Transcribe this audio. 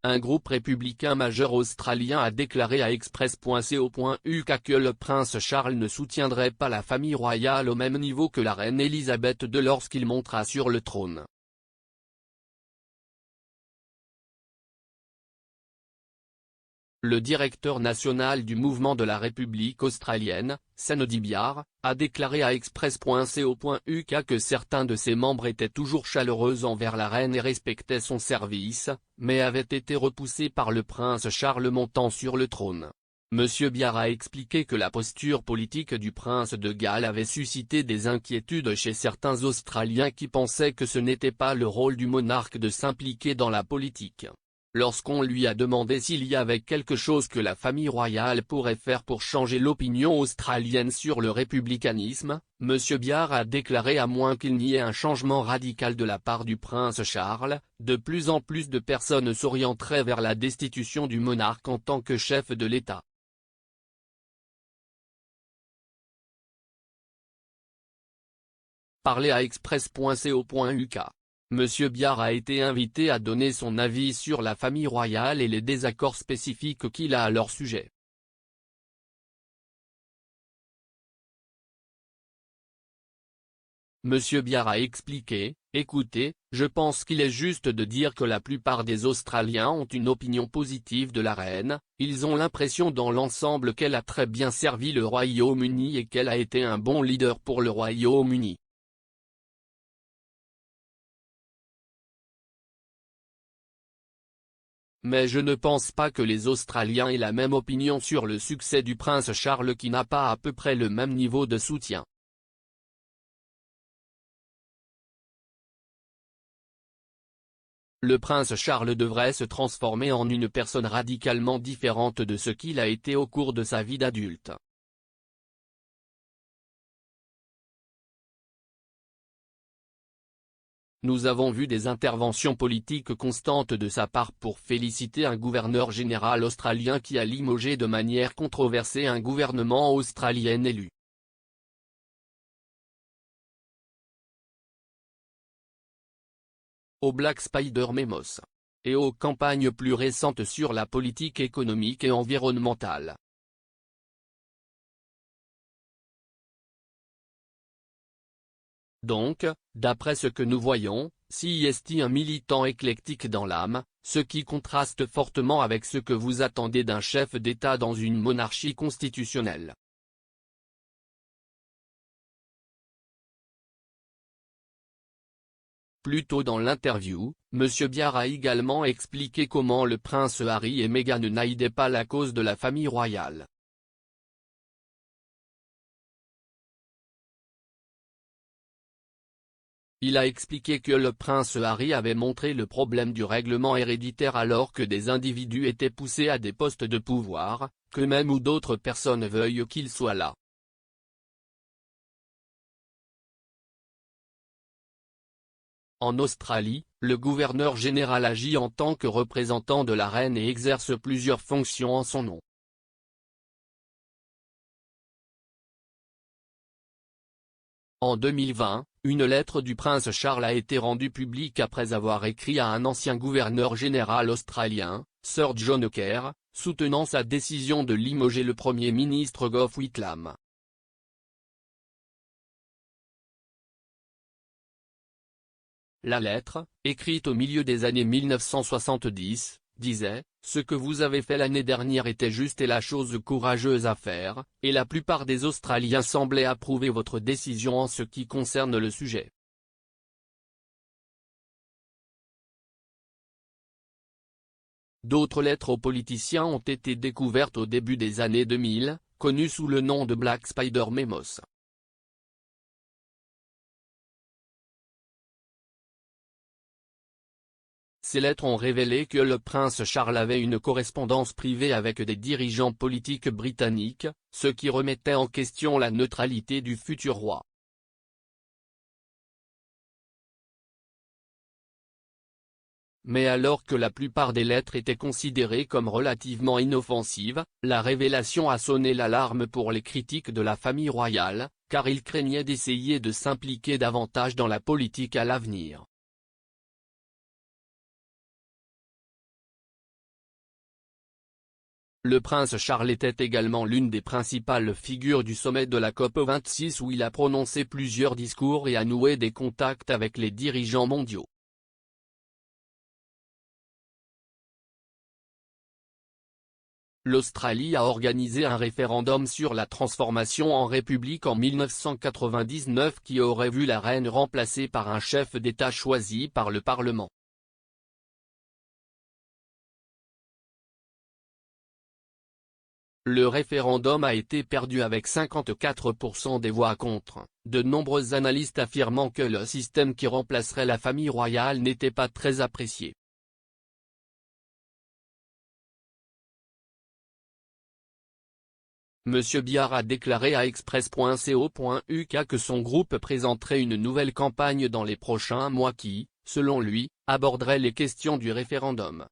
un groupe républicain majeur australien a déclaré à Express.co.uk que le prince Charles ne soutiendrait pas la famille royale au même niveau que la reine Elisabeth II lorsqu'il montera sur le trône. Le directeur national du mouvement de la République australienne, Sandy Biar, a déclaré à Express.co.uk que certains de ses membres étaient toujours chaleureux envers la reine et respectaient son service, mais avaient été repoussés par le prince Charles montant sur le trône. Monsieur Biar a expliqué que la posture politique du prince de Galles avait suscité des inquiétudes chez certains Australiens qui pensaient que ce n'était pas le rôle du monarque de s'impliquer dans la politique. Lorsqu'on lui a demandé s'il y avait quelque chose que la famille royale pourrait faire pour changer l'opinion australienne sur le républicanisme, M. Biar a déclaré à moins qu'il n'y ait un changement radical de la part du prince Charles, de plus en plus de personnes s'orienteraient vers la destitution du monarque en tant que chef de l'État. Parlé à Express.co.uk. Monsieur Biar a été invité à donner son avis sur la famille royale et les désaccords spécifiques qu'il a à leur sujet. Monsieur Biar a expliqué, « Écoutez, je pense qu'il est juste de dire que la plupart des Australiens ont une opinion positive de la reine, ils ont l'impression dans l'ensemble qu'elle a très bien servi le Royaume-Uni et qu'elle a été un bon leader pour le Royaume-Uni. » Mais je ne pense pas que les Australiens aient la même opinion sur le succès du prince Charles qui n'a pas à peu près le même niveau de soutien. Le prince Charles devrait se transformer en une personne radicalement différente de ce qu'il a été au cours de sa vie d'adulte. Nous avons vu des interventions politiques constantes de sa part pour féliciter un gouverneur général australien qui a limogé de manière controversée un gouvernement australien élu. Au Black Spider Memos. Et aux campagnes plus récentes sur la politique économique et environnementale. Donc, d'après ce que nous voyons, si est un militant éclectique dans l'âme, ce qui contraste fortement avec ce que vous attendez d'un chef d'État dans une monarchie constitutionnelle. Plus tôt dans l'interview, M. Biar a également expliqué comment le prince Harry et Meghan n'aidaient pas la cause de la famille royale. Il a expliqué que le prince Harry avait montré le problème du règlement héréditaire alors que des individus étaient poussés à des postes de pouvoir, que même ou d'autres personnes veuillent qu'il soit là. En Australie, le gouverneur général agit en tant que représentant de la reine et exerce plusieurs fonctions en son nom. En 2020, une lettre du prince Charles a été rendue publique après avoir écrit à un ancien gouverneur général australien, Sir John Kerr, soutenant sa décision de limoger le Premier ministre Gough Whitlam. La lettre, écrite au milieu des années 1970, disait « Ce que vous avez fait l'année dernière était juste et la chose courageuse à faire, et la plupart des Australiens semblaient approuver votre décision en ce qui concerne le sujet. » D'autres lettres aux politiciens ont été découvertes au début des années 2000, connues sous le nom de Black Spider Memos. Ces lettres ont révélé que le prince Charles avait une correspondance privée avec des dirigeants politiques britanniques, ce qui remettait en question la neutralité du futur roi. Mais alors que la plupart des lettres étaient considérées comme relativement inoffensives, la révélation a sonné l'alarme pour les critiques de la famille royale, car ils craignaient d'essayer de s'impliquer davantage dans la politique à l'avenir. Le prince Charles était également l'une des principales figures du sommet de la COP26 où il a prononcé plusieurs discours et a noué des contacts avec les dirigeants mondiaux. L'Australie a organisé un référendum sur la transformation en république en 1999 qui aurait vu la reine remplacée par un chef d'État choisi par le Parlement. Le référendum a été perdu avec 54% des voix contre, de nombreux analystes affirmant que le système qui remplacerait la famille royale n'était pas très apprécié. Monsieur Biard a déclaré à Express.co.uk que son groupe présenterait une nouvelle campagne dans les prochains mois qui, selon lui, aborderait les questions du référendum.